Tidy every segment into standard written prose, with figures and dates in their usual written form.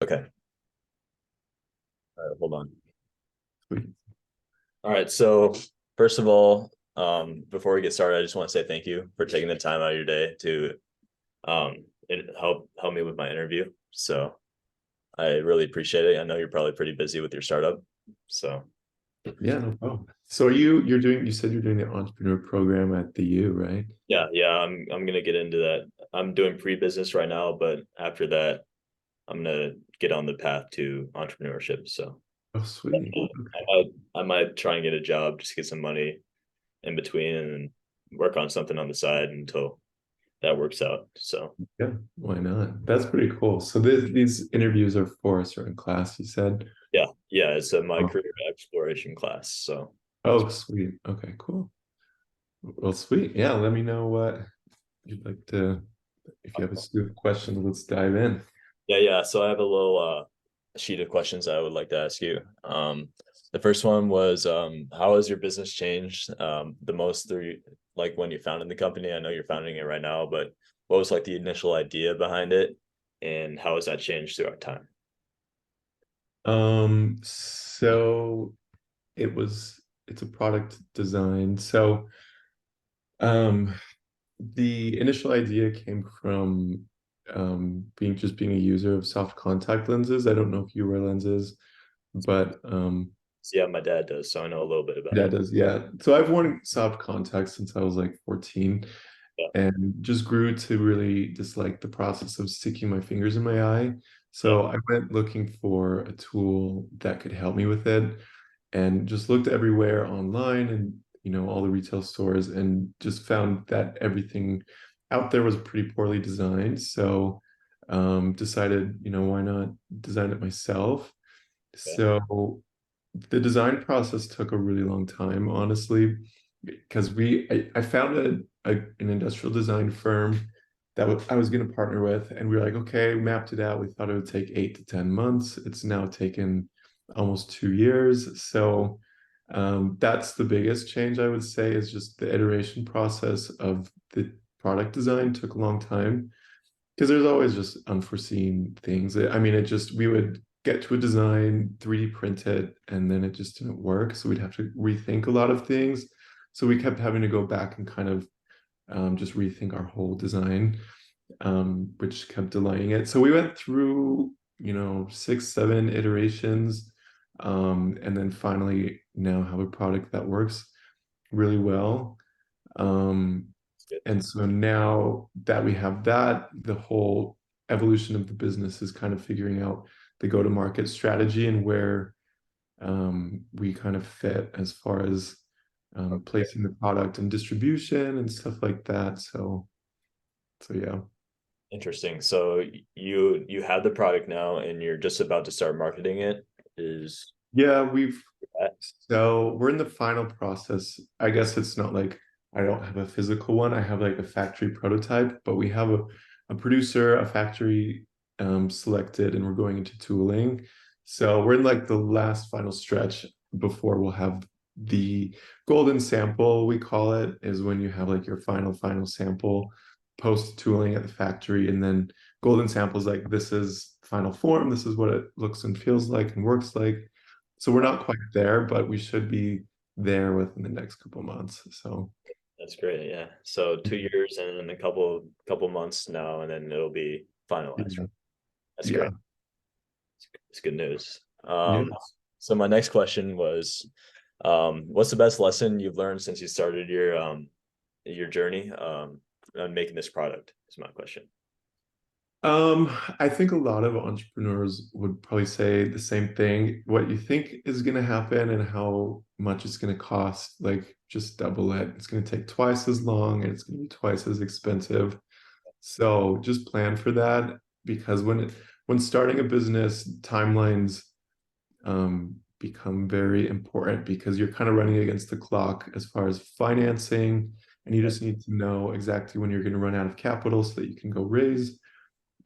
Okay. All right, hold on. Sweet. All right. So first of all, before we get started, I just want to say thank you for taking the time out of your day to help me with my interview. So I really appreciate it. I know you're probably pretty busy with your startup. So Yeah, no problem. So you said you're doing the entrepreneur program at the U, right? yeah, I'm gonna get into that. I'm doing pre-business right now, but after that, I'm gonna get on the path to entrepreneurship. So Oh, sweet. I might try and get a job just to get some money in between and work on something on the side until that works out. So Yeah, why not? That's pretty cool. So these interviews are for a certain class, you said? yeah, it's my Oh, career exploration class. So oh, sweet. Okay, cool. Well, sweet. Yeah, let me know what you'd like to, if you have a slew of questions, let's dive in. yeah. So I have a little sheet of questions I would like to ask you. The first one was how has your business changed the most through like when you founded the company? I know you're founding it right now, but what was like the initial idea behind it and how has that changed throughout time? So it's a product design. So, um, the initial idea came from being a user of soft contact lenses. I don't know if you wear lenses, but So yeah, my dad does, so I know a little bit about that it. does, yeah. So I've worn soft contacts since I was like 14 Yeah, and just grew to really dislike the process of sticking my fingers in my eye. yeah, So I went looking for a tool that could help me with it and just looked everywhere online and all the retail stores and just found that everything out there was pretty poorly designed. So decided, why not design it myself? yeah. So the design process took a really long time, honestly, because I found an industrial design firm that I was going to partner with, and we were like, okay, mapped it out. We thought it would take 8 to 10 months. It's now taken almost 2 years. So that's the biggest change I would say is just the iteration process of the product design took a long time because there's always just unforeseen things. I mean, it just we would get to a design, 3D print it, and then it just didn't work. So we'd have to rethink a lot of things. So we kept having to go back and kind of just rethink our whole design, which kept delaying it. So we went through, 6, 7 iterations, and then finally now have a product that works really well. Um, It's good. and so now that we have that, the whole evolution of the business is kind of figuring out the go-to-market strategy and where we kind of fit as far as placing the product and distribution and stuff like that. So yeah. Interesting. So you have the product now and you're just about to start marketing it. Is Yeah, that so we're in the final process. I guess it's not like I don't have a physical one. I have like a factory prototype, but we have a producer, a factory selected, and we're going into tooling. So we're in like the last final stretch before we'll have the golden sample, we call it, is when you have like your final sample post tooling at the factory, and then golden sample is like this is final form, this is what it looks and feels like and works like. So we're not quite there, but we should be there within the next couple of months. So that's great. Yeah. So 2 years and then a couple months now, and then it'll be finalized. yeah, That's yeah, great. It's good news. yeah. So my next question was, what's the best lesson you've learned since you started your journey on making this product? Is my question. I think a lot of entrepreneurs would probably say the same thing. What you think is going to happen and how much it's going to cost, like just double it. It's going to take twice as long and it's going to be twice as expensive. So just plan for that because when starting a business, timelines become very important because you're kind of running against the clock as far as financing, and you just need to know exactly when you're going to run out of capital so that you can go raise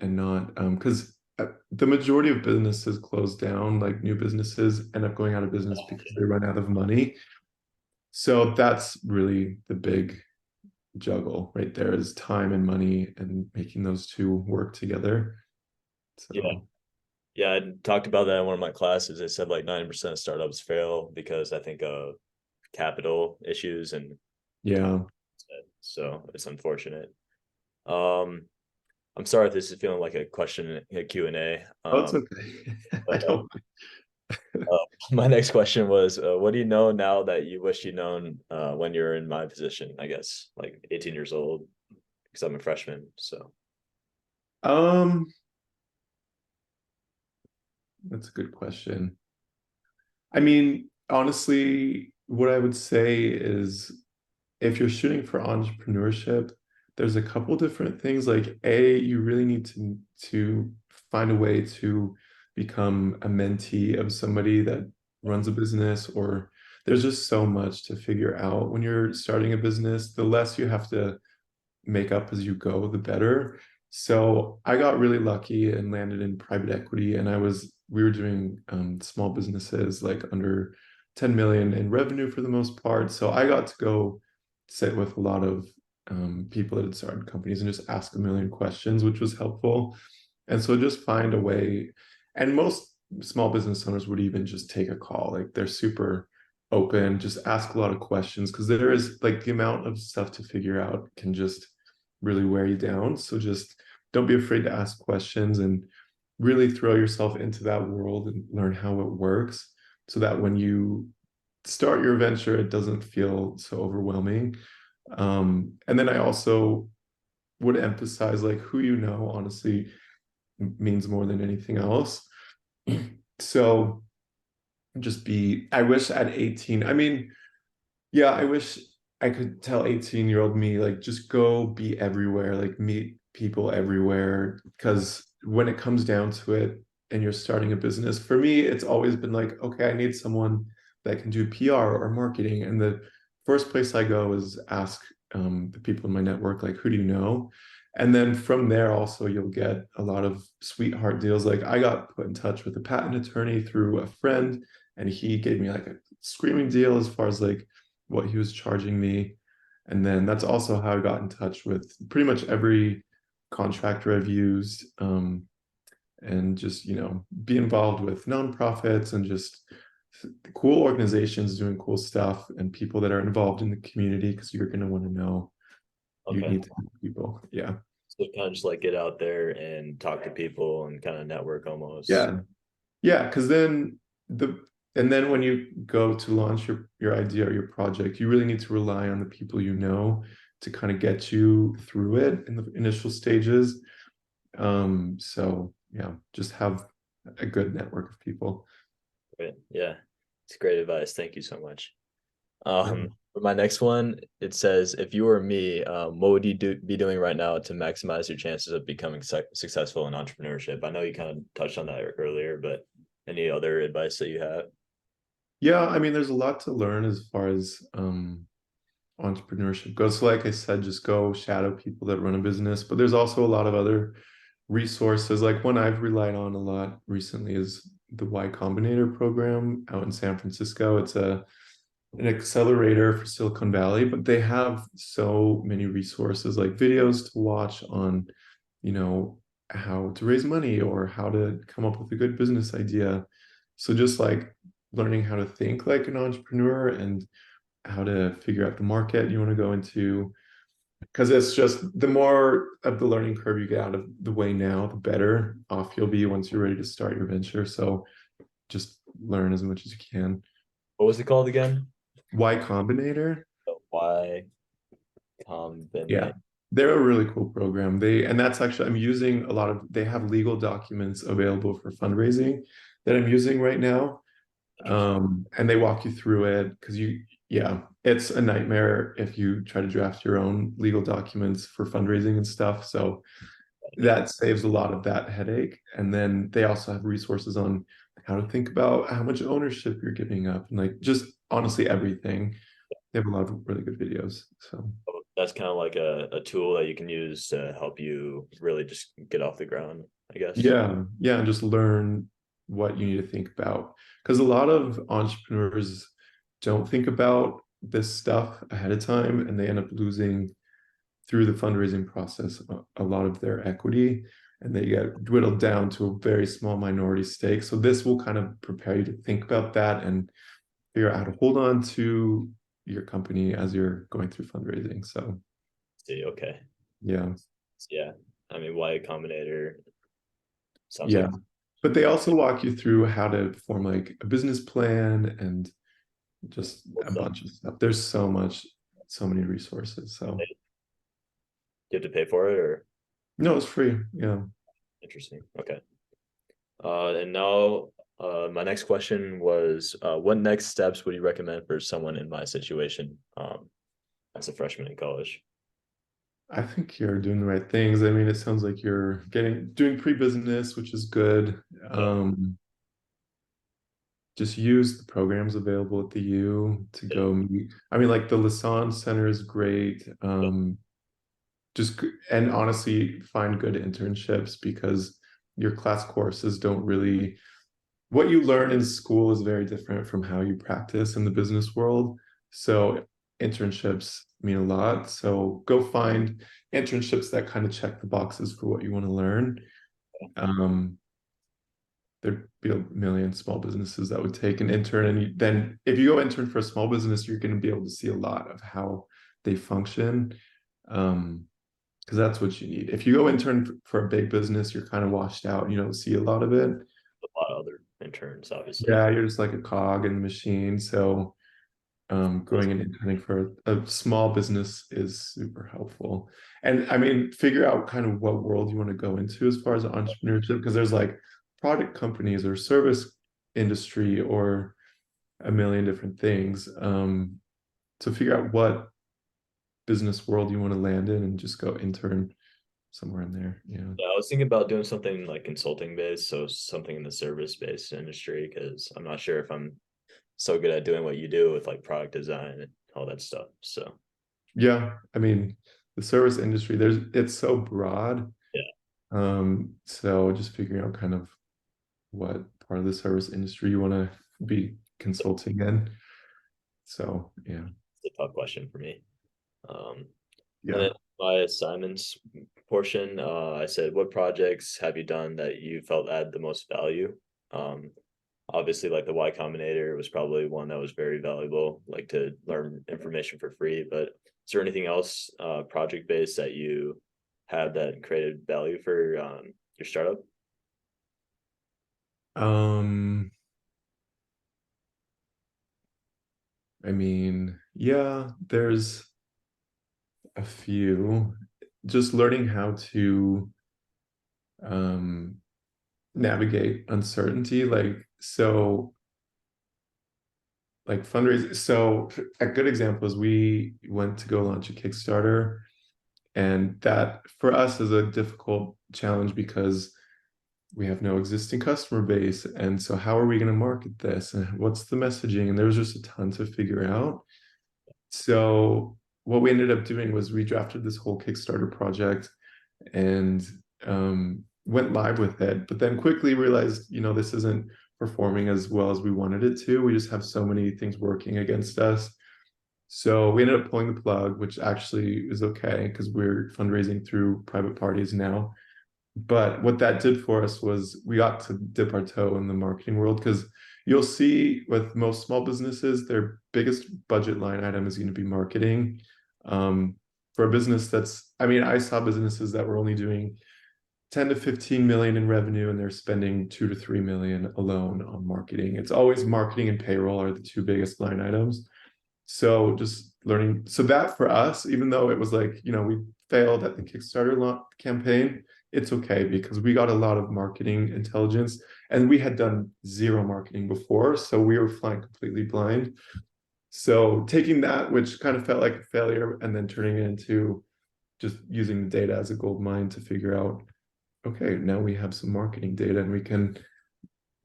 and not because the majority of businesses close down, like new businesses end up going out of business because they run out of money. So that's really the big juggle right there is time and money and making those two work together. Yeah. So Yeah, I talked about that in one of my classes. They said like 90% of startups fail because I think of capital issues, and Yeah. so it's unfortunate. Um, I'm sorry if this is feeling like a question, a Q&A. Oh, it's okay. I But don't. my next question was, what do you know now that you wish you known when you're in my position? I guess like 18 years old, because I'm a freshman. So Um, that's a good question. I mean, honestly, what I would say is if you're shooting for entrepreneurship, there's a couple different things. Like A, you really need to find a way to become a mentee of somebody that runs a business, or there's just so much to figure out when you're starting a business. The less you have to make up as you go, the better. So I got really lucky and landed in private equity, and we were doing small businesses like under 10 million in revenue for the most part. So I got to go sit with a lot of people that had started companies and just ask a million questions, which was helpful. And so just find a way. And most small business owners would even just take a call. Like they're super open, just ask a lot of questions because there is like the amount of stuff to figure out can just really wear you down. So just don't be afraid to ask questions and really throw yourself into that world and learn how it works so that when you start your venture, it doesn't feel so overwhelming. And then I also would emphasize like who you know, honestly, means more than anything else. So I wish at 18, I mean, yeah, I wish I could tell 18-year-old me, like, just go be everywhere, like, meet people everywhere. Because when it comes down to it and you're starting a business, for me, it's always been like, okay, I need someone that can do PR or marketing. And the first place I go is ask the people in my network, like, who do you know? And then from there, also, you'll get a lot of sweetheart deals. Like, I got put in touch with a patent attorney through a friend, and he gave me like a screaming deal as far as like what he was charging me. And then that's also how I got in touch with pretty much every contractor I've used, and just, be involved with nonprofits and just cool organizations doing cool stuff and people that are involved in the community because you're going to want to know. You okay, need to know people. Yeah. so kind of just like get out there and talk to people and kind of network almost. Yeah. Yeah. Because the, and then when you go to launch your idea or your project, you really need to rely on the people you know to kind of get you through it in the initial stages. So yeah, just have a good network of people. Right. Yeah, it's great advice. Thank you so much. Yeah. For my next one, it says, if you were me, what would you be doing right now to maximize your chances of becoming successful in entrepreneurship? I know you kind of touched on that earlier, but any other advice that you have? Yeah, I mean, there's a lot to learn as far as entrepreneurship goes. So like I said, just go shadow people that run a business, but there's also a lot of other resources. Like one I've relied on a lot recently is the Y Combinator program out in San Francisco. It's an accelerator for Silicon Valley, but they have so many resources like videos to watch on, you know, how to raise money or how to come up with a good business idea. So just like learning how to think like an entrepreneur and how to figure out the market you want to go into. Because it's just the more of the learning curve you get out of the way now, the better off you'll be once you're ready to start your venture. So just learn as much as you can. What was it called again? Y Combinator? The Y Combinator. Yeah. They're a really cool program. And that's actually, I'm using a lot of, they have legal documents available for fundraising that I'm using right now. Interesting. And they walk you through it because yeah, it's a nightmare if you try to draft your own legal documents for fundraising and stuff. So Yeah. that saves a lot of that headache. And then they also have resources on how to think about how much ownership you're giving up and like just honestly everything. They have a lot of really good videos. So That's kind of like a tool that you can use to help you really just get off the ground, I guess. yeah, yeah, and just learn what you need to think about. Because a lot of entrepreneurs don't think about this stuff ahead of time and they end up losing through the fundraising process a lot of their equity. and they get whittled down to a very small minority stake. So this will kind of prepare you to think about that and figure out how to hold on to your company as you're going through fundraising. So See, okay. yeah. Yeah. I mean, Y Combinator sounds Yeah. like But they also walk you through how to form like a business plan and just cool a stuff. bunch of stuff. There's so much, so many resources. So You have to pay for it, or no, it's free. Yeah. interesting. Okay. And now, my next question was, what next steps would you recommend for someone in my situation, as a freshman in college? I think you're doing the right things. I mean, it sounds like you're doing pre-business, which is good. Yeah. Um, just use the programs available at the U to Yeah. go meet. I mean, like the Lassonde Center is great. Yeah. And honestly, find good internships because your class courses don't really, what you learn in school is very different from how you practice in the business world. So internships mean a lot. So go find internships that kind of check the boxes for what you want to learn. Um, there'd be a million small businesses that would take an intern, and then if you go intern for a small business, you're going to be able to see a lot of how they function. Because that's what you need. If you go intern for a big business, you're kind of washed out. You don't see a lot of it. A lot of other interns, obviously. Yeah, you're just like a cog in the machine. So going and interning for a small business is super helpful. And I mean, figure out kind of what world you want to go into as far as entrepreneurship, because there's like product companies or service industry or a million different things. So figure out what business world you want to land in and just go intern somewhere in there. Yeah. Yeah, I was thinking about doing something like consulting based, so something in the service based industry, because I'm not sure if I'm so good at doing what you do with like product design and all that stuff. So Yeah. I mean, the service industry, it's so broad. yeah, So just figuring out kind of what part of the service industry you want to be consulting in. So yeah, it's a tough question for me. Um, and yeah. then my assignments portion, I said, what projects have you done that you felt add the most value? Um, Obviously, like the Y Combinator was probably one that was very valuable, like to learn information for free. But is there anything else, project based, that you had that created value for, your startup? Um, I mean, yeah, there's a few. Just learning how to um navigate uncertainty, like fundraising. So a good example is we went to go launch a Kickstarter, and that for us is a difficult challenge because we have no existing customer base. And so how are we going to market this? And what's the messaging? And there was just a ton to figure out. So what we ended up doing was we drafted this whole Kickstarter project and went live with it, but then quickly realized, this isn't performing as well as we wanted it to. We just have so many things working against us. So we ended up pulling the plug, which actually is okay because we're fundraising through private parties now. But what that did for us was we got to dip our toe in the marketing world, because you'll see with most small businesses, their biggest budget line item is going to be marketing. For a business I mean, I saw businesses that were only doing 10 to 15 million in revenue and they're spending 2 to 3 million alone on marketing. It's always marketing and payroll are the two biggest line items. So just learning. So that for us, even though it was like, we failed at the Kickstarter campaign, it's okay because we got a lot of marketing intelligence and we had done zero marketing before. So we were flying completely blind. So taking that, which kind of felt like a failure, and then turning it into just using the data as a gold mine to figure out, okay, now we have some marketing data and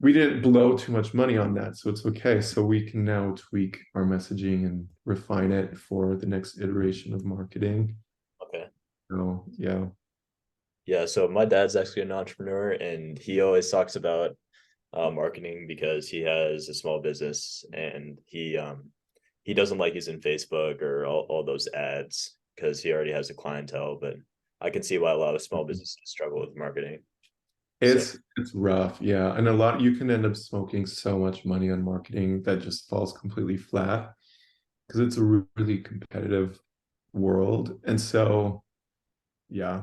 we didn't blow too much money on that, so it's okay. So we can now tweak our messaging and refine it for the next iteration of marketing. Okay. So yeah. Yeah, so my dad's actually an entrepreneur, and he always talks about, marketing, because he has a small business, and he doesn't like using Facebook or all those ads because he already has a clientele. But I can see why a lot of small businesses struggle with marketing. So It's rough, yeah. And a lot you can end up smoking so much money on marketing that just falls completely flat because it's a really competitive world. And so, yeah,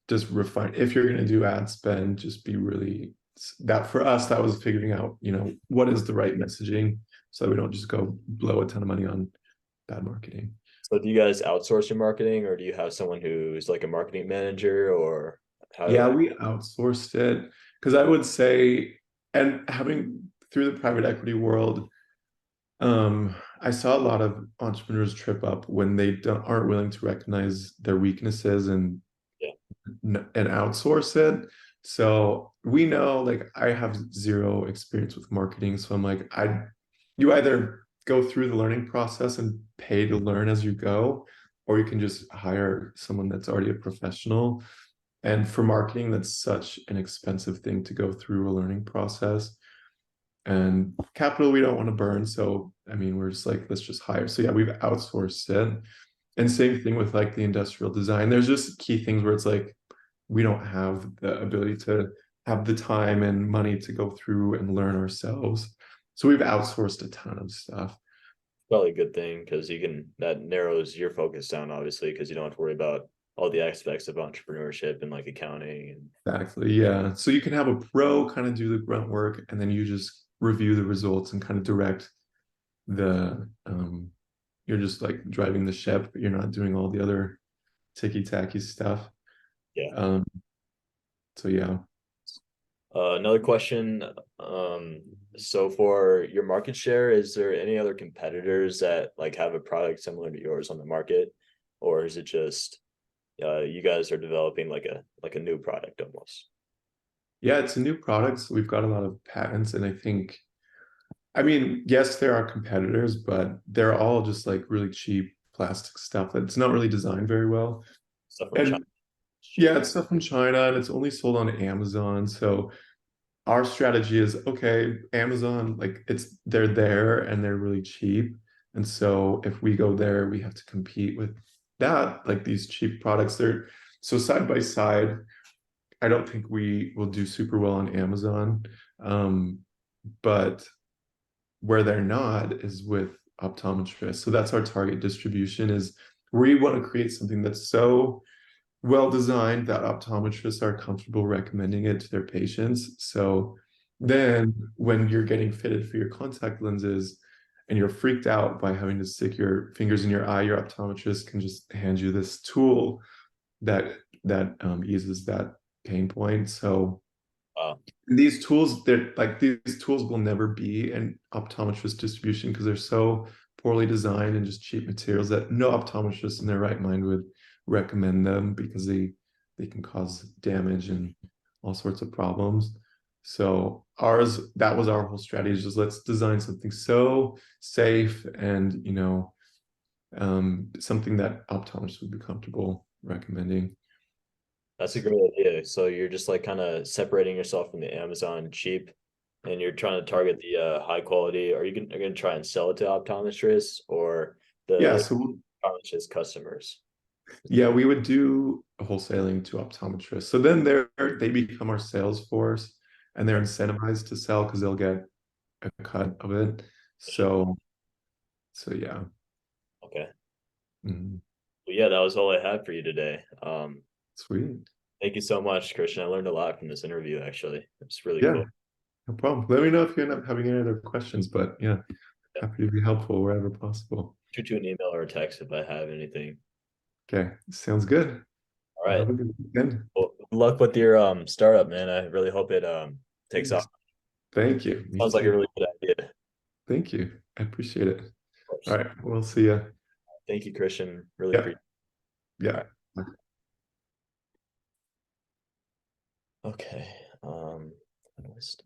just refine if you're going to do ad spend, just be really that for us, that was figuring out, what is the right messaging so we don't just go blow a ton of money on bad marketing. so do you guys outsource your marketing, or do you have someone who's like a marketing manager, or Yeah, how? we outsourced it because I would say, and having through the private equity world, I saw a lot of entrepreneurs trip up when they aren't willing to recognize their weaknesses Yeah, and outsource it. So we know, like, I have zero experience with marketing, so I'm like, you either go through the learning process and pay to learn as you go, or you can just hire someone that's already a professional. And for marketing, that's such an expensive thing to go through a learning process. And capital we don't want to burn. So, I mean, we're just like, let's just hire. So, yeah, we've outsourced it. And same thing with like the industrial design. There's just key things where it's like, we don't have the ability to have the time and money to go through and learn ourselves. So, we've outsourced a ton of stuff. probably a good thing because that narrows your focus down, obviously, because you don't have to worry about all the aspects of entrepreneurship and like accounting and Exactly. Yeah. So you can have a pro kind of do the grunt work and then you just review the results and kind of direct the you're just like driving the ship, but you're not doing all the other ticky tacky stuff. yeah. Um, so yeah. Another question. So for your market share, is there any other competitors that like have a product similar to yours on the market, or is it just you guys are developing like a new product almost? Yeah, it's a new product, so we've got a lot of patents, and I mean, yes, there are competitors, but they're all just like really cheap plastic stuff that's not really designed very well. Stuff from China. And yeah, it's stuff from China and it's only sold on Amazon. So our strategy is okay, Amazon, like they're there and they're really cheap. And so if we go there, we have to compete with that, like these cheap products. They're so side by side. I don't think we will do super well on Amazon. But where they're not is with optometrists. So that's our target distribution is we want to create something that's so well designed that optometrists are comfortable recommending it to their patients. So then when you're getting fitted for your contact lenses and you're freaked out by having to stick your fingers in your eye, your optometrist can just hand you this tool that eases that pain point. So Wow, these tools will never be an optometrist distribution because they're so poorly designed and just cheap materials that no optometrist in their right mind would recommend them because they can cause damage and all sorts of problems. So that was our whole strategy, is let's design something so safe and something that optometrists would be comfortable recommending. that's a great idea. So you're just like kind of separating yourself from the Amazon cheap, and you're trying to target the high quality. Are you gonna try and sell it to optometrists or Yeah, the so optometrist customers? yeah, we would do wholesaling to optometrists. So then they become our sales force and they're incentivized to sell because they'll get a cut of it. So yeah. Okay. Mhm. Well, yeah, that was all I had for you today. Sweet. Thank you so much, Christian. I learned a lot from this interview, actually. It's really Yeah, cool. no problem. Let me know if you end up having any other questions, but yeah, Yeah. happy to be helpful wherever possible. Shoot you an email or a text if I have anything. Okay, sounds good. All Well, right. have a good weekend. Well, good luck with your startup, man. I really hope it takes off. Thanks. Thank you. Me Sounds like a too. really good idea. Of Thank you. I appreciate it. All course. right, we'll see you. Thank you, Christian. Really Yeah, appreciate it. All yeah. right. Okay. What was